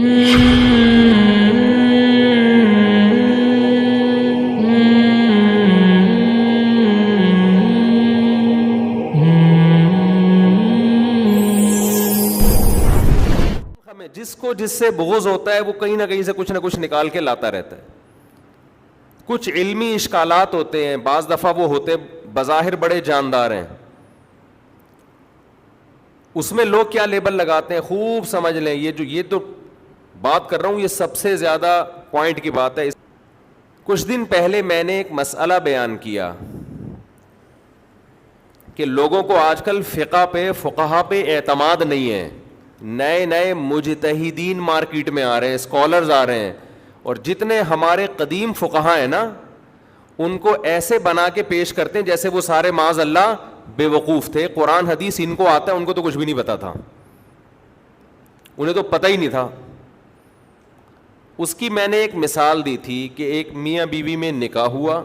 جس کو جس سے بغض ہوتا ہے وہ کہیں نہ کہیں سے کچھ نہ کچھ نکال کے لاتا رہتا ہے. کچھ علمی اشکالات ہوتے ہیں, بعض دفعہ وہ ہوتے بظاہر بڑے جاندار ہیں, اس میں لوگ کیا لیبل لگاتے ہیں خوب سمجھ لیں. یہ تو بات کر رہا ہوں, یہ سب سے زیادہ پوائنٹ کی بات ہے. کچھ دن پہلے میں نے ایک مسئلہ بیان کیا کہ لوگوں کو آج کل فقہ پہ فقہا پہ اعتماد نہیں ہے. نئے نئے مجتہدین مارکیٹ میں آ رہے ہیں, اسکالرز آ رہے ہیں, اور جتنے ہمارے قدیم فقہا ہیں نا ان کو ایسے بنا کے پیش کرتے ہیں جیسے وہ سارے معاذ اللہ بے وقوف تھے. قرآن حدیث ان کو آتا ہے, ان کو تو کچھ بھی نہیں پتا تھا, انہیں تو پتہ ہی نہیں تھا. اس کی میں نے ایک مثال دی تھی کہ ایک میاں بیوی میں نکاح ہوا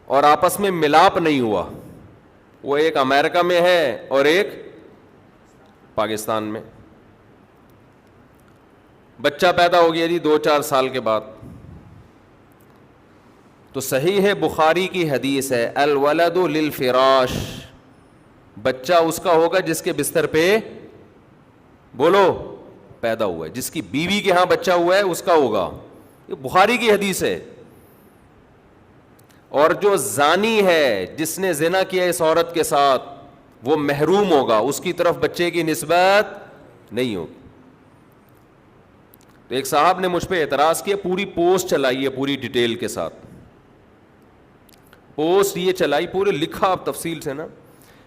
اور آپس میں ملاپ نہیں ہوا. وہ ایک امریکہ میں ہے اور ایک پاکستان میں. بچہ پیدا ہو گیا جی 2-4 سال کے بعد. تو صحیح ہے, بخاری کی حدیث ہے, الولد للفراش, بچہ اس کا ہوگا جس کے بستر پہ بولو پیدا ہوا ہے, جس کی بیوی کے ہاں بچہ ہوا ہے اس کا ہوگا. یہ بخاری کی حدیث ہے. اور جو زانی ہے, جس نے زنا کیا اس عورت کے ساتھ, وہ محروم ہوگا, اس کی طرف بچے کی نسبت نہیں ہوگی. تو ایک صاحب نے مجھ پہ اعتراض کیا, پوری پوسٹ چلائی ہے پوری ڈیٹیل کے ساتھ, پوسٹ یہ چلائی پورے لکھا آپ تفصیل سے نا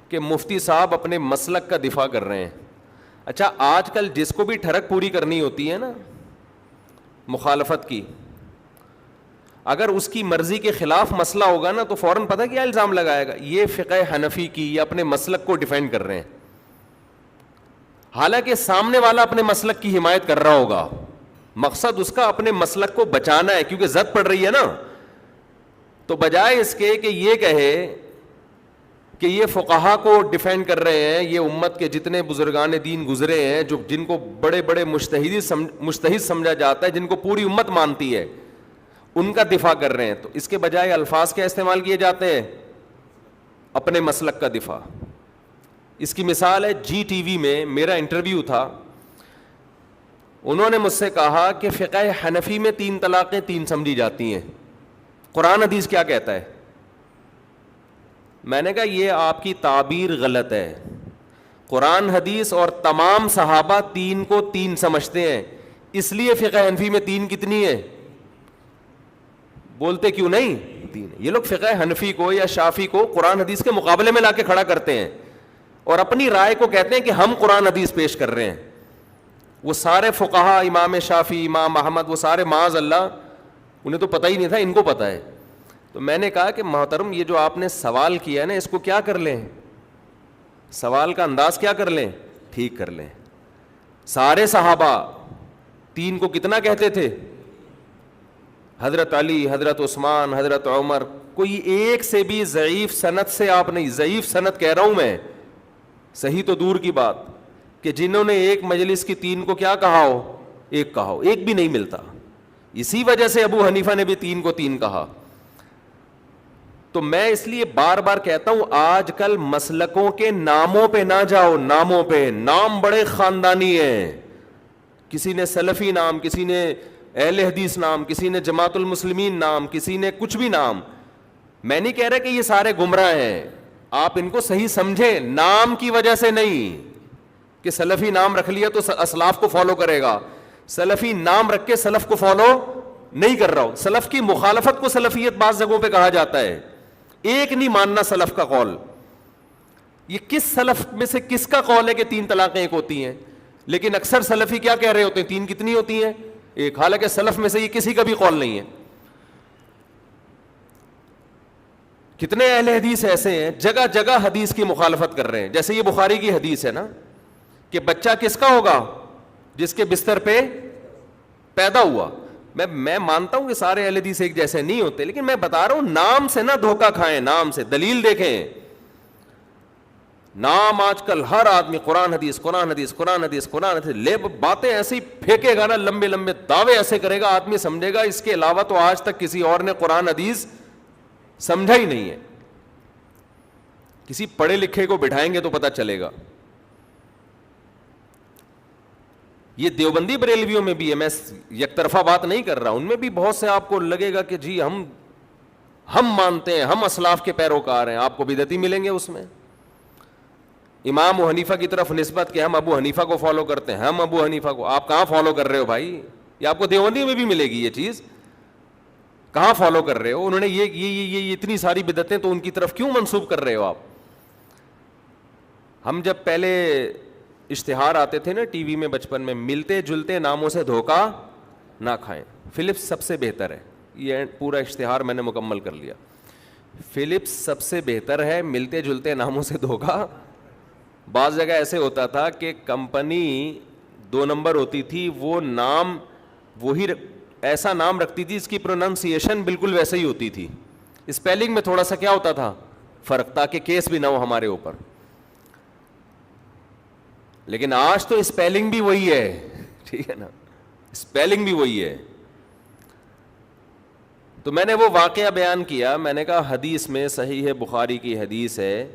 کہ مفتی صاحب اپنے مسلک کا دفاع کر رہے ہیں. اچھا, آج کل جس کو بھی ٹھڑک پوری کرنی ہوتی ہے نا مخالفت کی, اگر اس کی مرضی کے خلاف مسئلہ ہوگا نا تو فوراً پتہ کیا الزام لگائے گا, یہ فقہ حنفی کی یا اپنے مسلک کو ڈیفینڈ کر رہے ہیں. حالانکہ سامنے والا اپنے مسلک کی حمایت کر رہا ہوگا, مقصد اس کا اپنے مسلک کو بچانا ہے کیونکہ زد پڑ رہی ہے نا. تو بجائے اس کے کہ یہ کہے کہ یہ فقہا کو ڈیفینڈ کر رہے ہیں, یہ امت کے جتنے بزرگان دین گزرے ہیں جو جن کو بڑے بڑے مجتہد سمجھا جاتا ہے, جن کو پوری امت مانتی ہے, ان کا دفاع کر رہے ہیں, تو اس کے بجائے الفاظ کیا استعمال کیے جاتے ہیں, اپنے مسلک کا دفاع. اس کی مثال ہے جی ٹی وی میں میرا انٹرویو تھا, انہوں نے مجھ سے کہا کہ فقہ حنفی میں 3 طلاقیں 3 سمجھی جاتی ہیں, قرآن حدیث کیا کہتا ہے؟ میں نے کہا یہ آپ کی تعبیر غلط ہے. قرآن حدیث اور تمام صحابہ 3 کو 3 سمجھتے ہیں, اس لیے فقہ حنفی میں 3 کتنی ہے؟ بولتے کیوں نہیں 3. یہ لوگ فقہ حنفی کو یا شافی کو قرآن حدیث کے مقابلے میں لا کے کھڑا کرتے ہیں اور اپنی رائے کو کہتے ہیں کہ ہم قرآن حدیث پیش کر رہے ہیں. وہ سارے فقہا, امام شافی, امام احمد, وہ سارے معاذ اللہ انہیں تو پتہ ہی نہیں تھا, ان کو پتہ ہے. تو میں نے کہا کہ محترم یہ جو آپ نے سوال کیا نا اس کو کیا کر لیں, سوال کا انداز کیا کر لیں, ٹھیک کر لیں. سارے صحابہ 3 کو کتنا کہتے تھے؟ حضرت علی, حضرت عثمان, حضرت عمر. کوئی ایک سے بھی ضعیف سند سے آپ نہیں, ضعیف سند کہہ رہا ہوں میں, صحیح تو دور کی بات, کہ جنہوں نے ایک مجلس کی 3 کو کیا کہا ہو, ایک کہا ہو, ایک بھی نہیں ملتا. اسی وجہ سے ابو حنیفہ نے بھی 3 کو 3 کہا. تو میں اس لیے بار بار کہتا ہوں آج کل مسلکوں کے ناموں پہ نہ جاؤ, ناموں پہ. نام بڑے خاندانی ہیں, کسی نے سلفی نام, کسی نے اہل حدیث نام, کسی نے جماعت المسلمین نام, کسی نے کچھ بھی نام. میں نہیں کہہ رہا کہ یہ سارے گمراہ ہیں, آپ ان کو صحیح سمجھیں, نام کی وجہ سے نہیں کہ سلفی نام رکھ لیا تو اسلاف کو فالو کرے گا. سلفی نام رکھ کے سلف کو فالو نہیں کر رہا ہوں. سلف کی مخالفت کو سلفیت بعض جگہوں پہ کہا جاتا ہے. ایک نہیں ماننا سلف کا قول. یہ کس سلف میں سے کس کا قول ہے کہ 3 طلاقیں ایک ہوتی ہیں؟ لیکن اکثر سلفی کیا کہہ رہے ہوتے ہیں, 3 کتنی ہوتی ہیں, ایک. حالانکہ سلف میں سے یہ کسی کا بھی قول نہیں ہے. کتنے اہل حدیث ایسے ہیں جگہ جگہ حدیث کی مخالفت کر رہے ہیں. جیسے یہ بخاری کی حدیث ہے نا کہ بچہ کس کا ہوگا, جس کے بستر پہ پیدا ہوا. میں مانتا ہوں کہ سارے اہل حدیث ایک جیسے نہیں ہوتے, لیکن میں بتا رہا ہوں نام سے نہ دھوکہ کھائیں, نام سے. دلیل دیکھیں, نام آج کل ہر آدمی قرآن حدیث قرآن حدیث قرآن حدیث قرآن حدیث لے باتیں ایسی پھینکے گا نا, لمبے لمبے دعوے ایسے کرے گا, آدمی سمجھے گا اس کے علاوہ تو آج تک کسی اور نے قرآن حدیث سمجھا ہی نہیں ہے. کسی پڑھے لکھے کو بٹھائیں گے تو پتہ چلے گا. یہ دیوبندی بریلویوں میں بھی ہے, میں یک طرفہ بات نہیں کر رہا, ان میں بھی بہت سے آپ کو لگے گا کہ جی ہم مانتے ہیں, ہم اسلاف کے پیروکار ہیں, آپ کو بدعتی ملیں گے اس میں. امام ابو حنیفہ کی طرف نسبت کہ ہم ابو حنیفہ کو فالو کرتے ہیں, ہم ابو حنیفہ کو, آپ کہاں فالو کر رہے ہو بھائی؟ یہ آپ کو دیوبندی میں بھی ملے گی یہ چیز, کہاں فالو کر رہے ہو؟ انہوں نے یہ اتنی ساری بدعتیں تو ان کی طرف کیوں منسوب کر رہے ہو آپ؟ ہم جب پہلے اشتہار آتے تھے نا ٹی وی میں بچپن میں, ملتے جلتے ناموں سے دھوکہ نہ کھائیں, فلپس سب سے بہتر ہے, یہ پورا اشتہار میں نے مکمل کر لیا. فلپس سب سے بہتر ہے, ملتے جلتے ناموں سے دھوکہ. بعض جگہ ایسے ہوتا تھا کہ کمپنی 2 نمبر ہوتی تھی, وہ نام وہی ایسا نام رکھتی تھی اس کی پروننسیشن بالکل ویسے ہی ہوتی تھی, اسپیلنگ میں تھوڑا سا کیا ہوتا تھا فرق, تاکہ کیس بھی نہ ہو ہمارے اوپر. لیکن آج تو اسپیلنگ بھی وہی ہے, ٹھیک ہے نا, اسپیلنگ بھی وہی ہے. تو میں نے وہ واقعہ بیان کیا, میں نے کہا حدیث میں صحیح ہے, بخاری کی حدیث ہے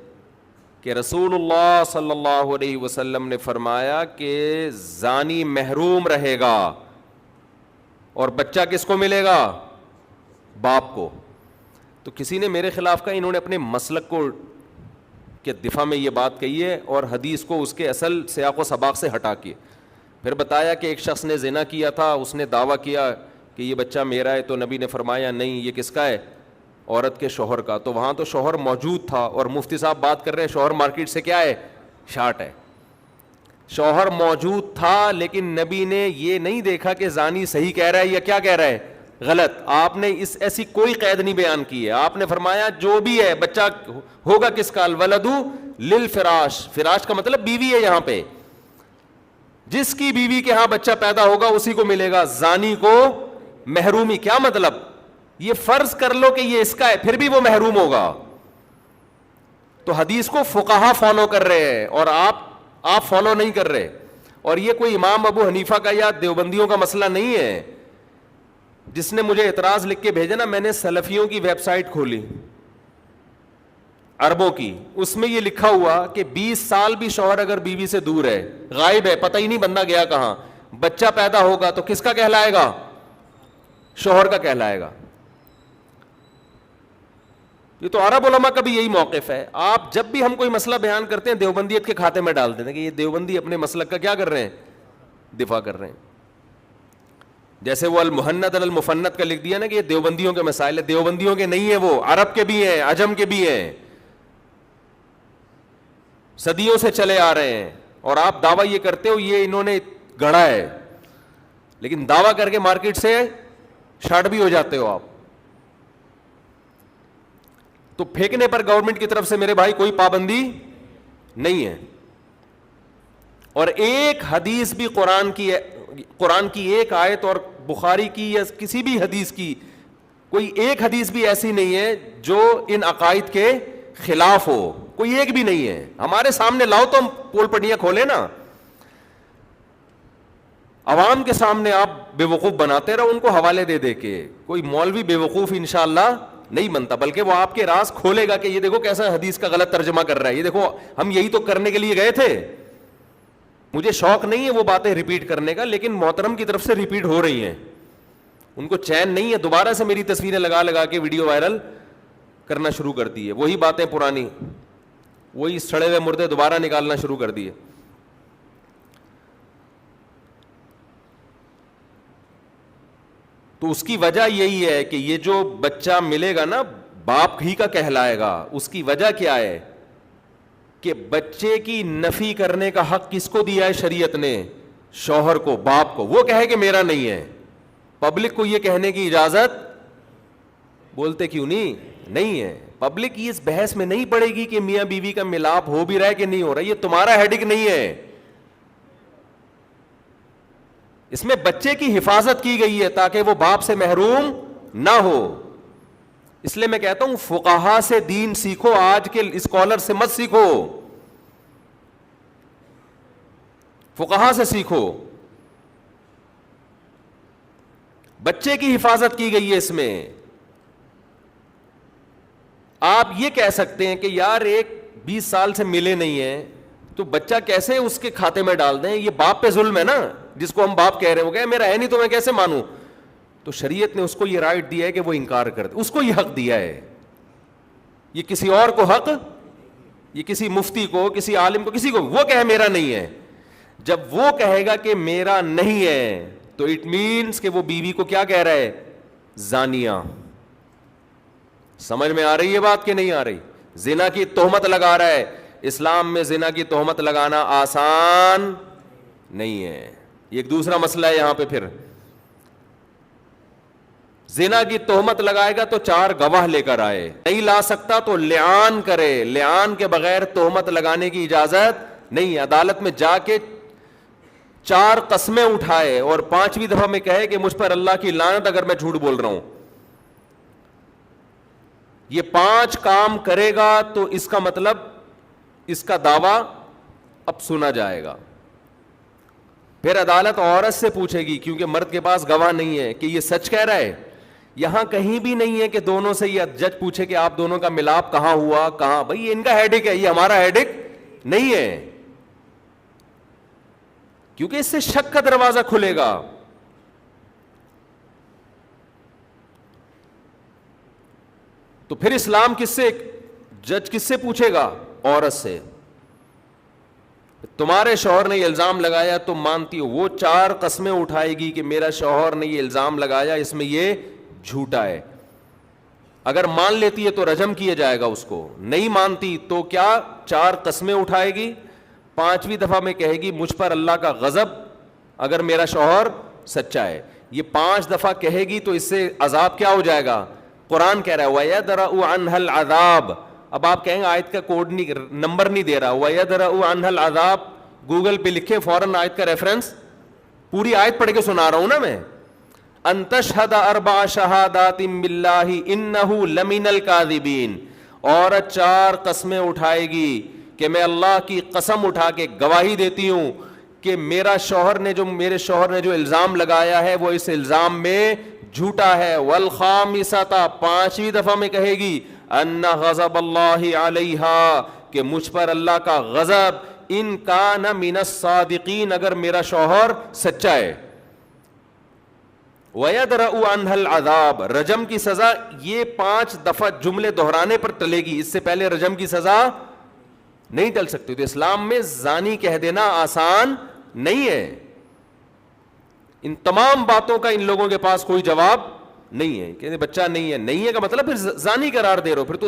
کہ رسول اللہ صلی اللہ علیہ وسلم نے فرمایا کہ زانی محروم رہے گا, اور بچہ کس کو ملے گا؟ باپ کو. تو کسی نے میرے خلاف کہا انہوں نے اپنے مسلک کو کے دفاع میں یہ بات کہی ہے اور حدیث کو اس کے اصل سیاق و سباق سے ہٹا کے. پھر بتایا کہ ایک شخص نے زنا کیا تھا, اس نے دعویٰ کیا کہ یہ بچہ میرا ہے, تو نبی نے فرمایا نہیں, یہ کس کا ہے؟ عورت کے شوہر کا. تو وہاں تو شوہر موجود تھا, اور مفتی صاحب بات کر رہے ہیں شوہر مارکیٹ سے کیا ہے؟ شارٹ ہے. شوہر موجود تھا, لیکن نبی نے یہ نہیں دیکھا کہ زانی صحیح کہہ رہا ہے یا کیا کہہ رہا ہے غلط. آپ نے ایسی کوئی قید نہیں بیان کی ہے, آپ نے فرمایا جو بھی ہے بچہ ہوگا کس کا؟ الولدو للفراش, فراش کا مطلب بیوی ہے یہاں پہ, جس کی بیوی کے ہاں بچہ پیدا ہوگا اسی کو ملے گا. زانی کو محرومی, کیا مطلب؟ یہ فرض کر لو کہ یہ اس کا ہے, پھر بھی وہ محروم ہوگا. تو حدیث کو فقہا فالو کر رہے ہیں اور آپ فالو نہیں کر رہے. اور یہ کوئی امام ابو حنیفہ کا یا دیوبندیوں کا مسئلہ نہیں ہے. جس نے مجھے اعتراض لکھ کے بھیجا نا, میں نے سلفیوں کی ویب سائٹ کھولی عربوں کی, اس میں یہ لکھا ہوا کہ 20 سال بھی شوہر اگر بیوی سے دور ہے, غائب ہے, پتہ ہی نہیں بندہ گیا کہاں, بچہ پیدا ہوگا تو کس کا کہلائے گا؟ شوہر کا کہلائے گا. یہ تو عرب علماء کا بھی یہی موقف ہے. آپ جب بھی ہم کوئی مسئلہ بیان کرتے ہیں دیوبندیت کے کھاتے میں ڈال دیتے ہیں کہ یہ دیوبندی اپنے مسلک کا کیا کر رہے ہیں؟ دفاع کر رہے ہیں. جیسے وہ المحنت المفنت کا لکھ دیا نا کہ یہ دیوبندیوں کے مسائل ہے, دیوبندیوں کے نہیں ہیں, وہ عرب کے بھی ہیں, عجم کے بھی ہیں, صدیوں سے چلے آ رہے ہیں. اور آپ دعویٰ یہ کرتے ہو یہ انہوں نے گڑھا ہے, لیکن دعویٰ کر کے مارکیٹ سے شارٹ بھی ہو جاتے ہو آپ. تو پھینکنے پر گورنمنٹ کی طرف سے میرے بھائی کوئی پابندی نہیں ہے. اور ایک حدیث بھی قرآن کی ایک آیت اور بخاری کی یا کسی بھی حدیث کی کوئی ایک حدیث بھی ایسی نہیں ہے جو ان عقائد کے خلاف ہو, کوئی ایک بھی نہیں ہے. ہمارے سامنے لاؤ تو ہم پول پٹیاں کھولیں نا. عوام کے سامنے آپ بے وقوف بناتے رہو ان کو حوالے دے دے کے. کوئی مولوی بے وقوف انشاءاللہ نہیں بنتا, بلکہ وہ آپ کے راز کھولے گا کہ یہ دیکھو کیسا حدیث کا غلط ترجمہ کر رہا ہے, یہ دیکھو ہم یہی تو کرنے کے لیے گئے تھے. مجھے شوق نہیں ہے وہ باتیں ریپیٹ کرنے کا, لیکن محترم کی طرف سے ریپیٹ ہو رہی ہیں, ان کو چین نہیں ہے, دوبارہ سے میری تصویریں لگا لگا کے ویڈیو وائرل کرنا شروع کر دی ہے. وہی باتیں پرانی, وہی سڑے ہوئے مردے دوبارہ نکالنا شروع کر دیے. تو اس کی وجہ یہی ہے کہ یہ جو بچہ ملے گا نا باپ ہی کا کہلائے گا. اس کی وجہ کیا ہے کہ بچے کی نفی کرنے کا حق کس کو دیا ہے شریعت نے؟ شوہر کو, باپ کو. وہ کہے کہ میرا نہیں ہے, پبلک کو یہ کہنے کی اجازت بولتے کیوں نہیں ہے. پبلک یہ اس بحث میں نہیں پڑے گی کہ میاں بیوی کا ملاپ ہو بھی رہا ہے کہ نہیں ہو رہا. یہ تمہارا ہیڈک نہیں ہے, اس میں بچے کی حفاظت کی گئی ہے تاکہ وہ باپ سے محروم نہ ہو. اس لیے میں کہتا ہوں فقہا سے دین سیکھو, آج کے اسکالر سے مت سیکھو. فقہا سے سیکھو. بچے کی حفاظت کی گئی ہے اس میں. آپ یہ کہہ سکتے ہیں کہ یار ایک 20 سال سے ملے نہیں ہیں تو بچہ کیسے اس کے کھاتے میں ڈال دیں, یہ باپ پہ ظلم ہے نا, جس کو ہم باپ کہہ رہے ہو گئے میرا ہے نہیں تو میں کیسے مانوں. تو شریعت نے اس کو یہ رائٹ دیا ہے کہ وہ انکار کر دے, اس کو یہ حق دیا ہے. یہ کسی اور کو حق, یہ کسی مفتی کو, کسی عالم کو, کسی کو, وہ کہے میرا نہیں ہے. جب وہ کہے گا کہ میرا نہیں ہے تو اٹ مینس کہ وہ بیوی کو کیا کہہ رہا ہے, زانیہ. سمجھ میں آ رہی ہے بات کہ نہیں آ رہی؟ زنا کی تہمت لگا رہا ہے. اسلام میں زنا کی تہمت لگانا آسان نہیں ہے. یہ ایک دوسرا مسئلہ ہے یہاں پہ. پھر زنا کی تہمت لگائے گا تو 4 گواہ لے کر آئے, نہیں لا سکتا تو لعان کرے. لعان کے بغیر تہمت لگانے کی اجازت نہیں. عدالت میں جا کے 4 قسمیں اٹھائے اور 5ویں دفعہ میں کہے کہ مجھ پر اللہ کی لعنت اگر میں جھوٹ بول رہا ہوں. یہ 5 کام کرے گا تو اس کا مطلب اس کا دعویٰ اب سنا جائے گا. پھر عدالت عورت سے پوچھے گی, کیونکہ مرد کے پاس گواہ نہیں ہے, کہ یہ سچ کہہ رہا ہے. یہاں کہیں بھی نہیں ہے کہ دونوں سے یہ جج پوچھے کہ آپ دونوں کا ملاپ کہاں ہوا, کہاں. بھائی یہ ان کا ہیڈک ہے, یہ ہمارا ہیڈک نہیں ہے, کیونکہ اس سے شک کا دروازہ کھلے گا. تو پھر اسلام کس سے, جج کس سے پوچھے گا؟ عورت سے. تمہارے شوہر نے یہ الزام لگایا, تم مانتی ہو, وہ 4 قسمیں اٹھائے گی کہ میرا شوہر نے یہ الزام لگایا, اس میں یہ جھوٹا ہے. اگر مان لیتی ہے تو رجم کیا جائے گا اس کو, نہیں مانتی تو کیا 4 قسمیں اٹھائے گی. 5ویں دفعہ میں کہے گی مجھ پر اللہ کا غضب اگر میرا شوہر سچا ہے. یہ 5 دفعہ کہے گی تو اس سے عذاب کیا ہو جائے گا. قرآن کہہ رہا ہے وَيَدْرَأُ عَنْهَا الْعَذَابَ. اب آپ کہیں گے آیت کا کوڈ نہیں, نمبر نہیں دے رہا. وَيَدْرَأُ عَنْهَا الْعَذَابَ گوگل پہ لکھیں فوراً آیت کا ریفرنس. پوری آیت پڑھ کے سنا رہا ہوں نا میں. ان تشہد 4 شہادات باللہ انہ لمن الکاذبین. عورت 4 قسمیں اٹھائے گی کہ میں اللہ کی قسم اٹھا کے گواہی دیتی ہوں کہ میرے شوہر نے جو الزام لگایا ہے وہ اس الزام میں جھوٹا ہے. والخامسۃ 5ویں دفعہ میں کہے گی ان غضب اللہ علیہا کہ مجھ پر اللہ کا غضب, ان کان من الصادقین اگر میرا شوہر سچا ہے. وَيَدْرَأُ عَنْهَا الْعَذَابَ رجم کی سزا یہ 5 دفعہ جملے دہرانے پر ٹلے گی, اس سے پہلے رجم کی سزا نہیں ٹل سکتی. تو اسلام میں زانی کہہ دینا آسان نہیں ہے. ان تمام باتوں کا ان لوگوں کے پاس کوئی جواب نہیں ہے کہ بچہ نہیں ہے. نہیں ہے کا مطلب پھر زانی قرار دے رہے ہو, پھر تو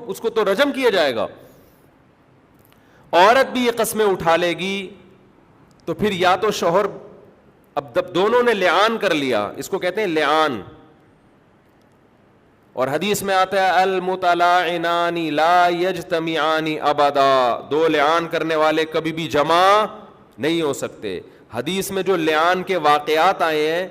اس کو تو رجم کیا جائے گا. عورت بھی یہ قسمیں اٹھا لے گی تو پھر یا تو شوہر, اب دونوں نے لعان کر لیا, اس کو کہتے ہیں لعان. اور حدیث میں آتا ہے المتلاعنان لا یجتمعان ابدا, 2 لعان کرنے والے کبھی بھی جمع نہیں ہو سکتے. حدیث میں جو لعان کے واقعات آئے ہیں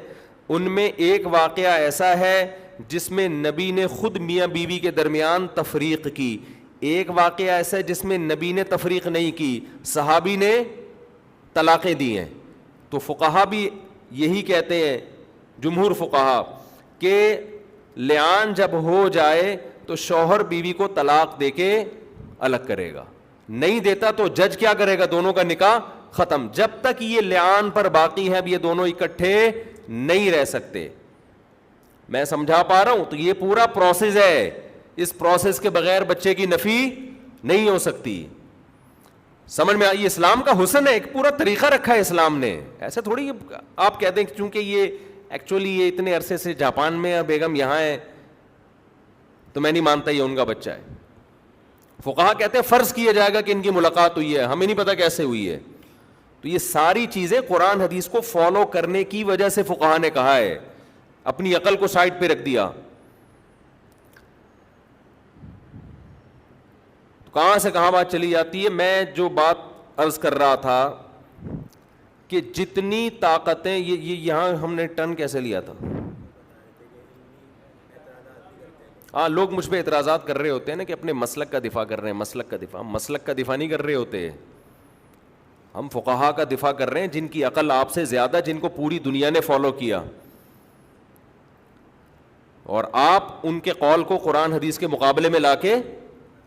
ان میں ایک واقعہ ایسا ہے جس میں نبی نے خود میاں بیوی کے درمیان تفریق کی. ایک واقعہ ایسا ہے جس میں نبی نے تفریق نہیں کی, صحابی نے طلاقیں دی ہیں. تو فقہا بھی یہی کہتے ہیں, جمہور فقہا, کہ لعان جب ہو جائے تو شوہر بیوی کو طلاق دے کے الگ کرے گا. نہیں دیتا تو جج کیا کرے گا, دونوں کا نکاح ختم. جب تک یہ لعان پر باقی ہے اب یہ دونوں اکٹھے نہیں رہ سکتے. میں سمجھا پا رہا ہوں؟ تو یہ پورا پروسیس ہے, اس پروسیس کے بغیر بچے کی نفی نہیں ہو سکتی. سمجھ میں آئی؟ اسلام کا حسن ہے, ایک پورا طریقہ رکھا ہے اسلام نے. ایسا تھوڑی آپ کہتے ہیں چونکہ یہ ایکچولی یہ اتنے عرصے سے جاپان میں ہے, بیگم یہاں ہے, تو میں نہیں مانتا یہ ان کا بچہ ہے. فقہا کہتے ہیں فرض کیا جائے گا کہ ان کی ملاقات ہوئی ہے, ہمیں نہیں پتا کیسے ہوئی ہے. تو یہ ساری چیزیں قرآن حدیث کو فالو کرنے کی وجہ سے فقہا نے کہا ہے, اپنی عقل کو سائڈ پہ رکھ دیا. کہاں سے کہاں بات چلی جاتی ہے. میں جو بات عرض کر رہا تھا کہ جتنی طاقتیں یہ یہاں ہم نے ٹرن کیسے لیا تھا, ہاں لوگ مجھ پہ اعتراضات کر رہے ہوتے ہیں نا کہ اپنے مسلک کا دفاع کر رہے ہیں. مسلک کا دفاع نہیں کر رہے ہوتے. ہم فقہا کا دفاع کر رہے ہیں جن کی عقل آپ سے زیادہ، جن کو پوری دنیا نے فالو کیا، اور آپ ان کے قول کو قرآن حدیث کے مقابلے میں لا کے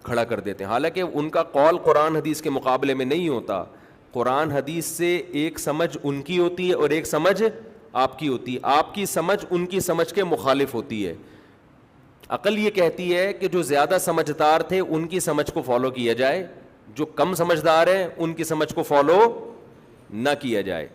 کھڑا کر دیتے ہیں، حالانکہ ان کا قول قرآن حدیث کے مقابلے میں نہیں ہوتا. قرآن حدیث سے ایک سمجھ ان کی ہوتی ہے اور ایک سمجھ آپ کی ہوتی ہے. آپ کی سمجھ ان کی سمجھ کے مخالف ہوتی ہے. عقل یہ کہتی ہے کہ جو زیادہ سمجھدار تھے ان کی سمجھ کو فالو کیا جائے، جو کم سمجھدار ہیں ان کی سمجھ کو فالو نہ کیا جائے.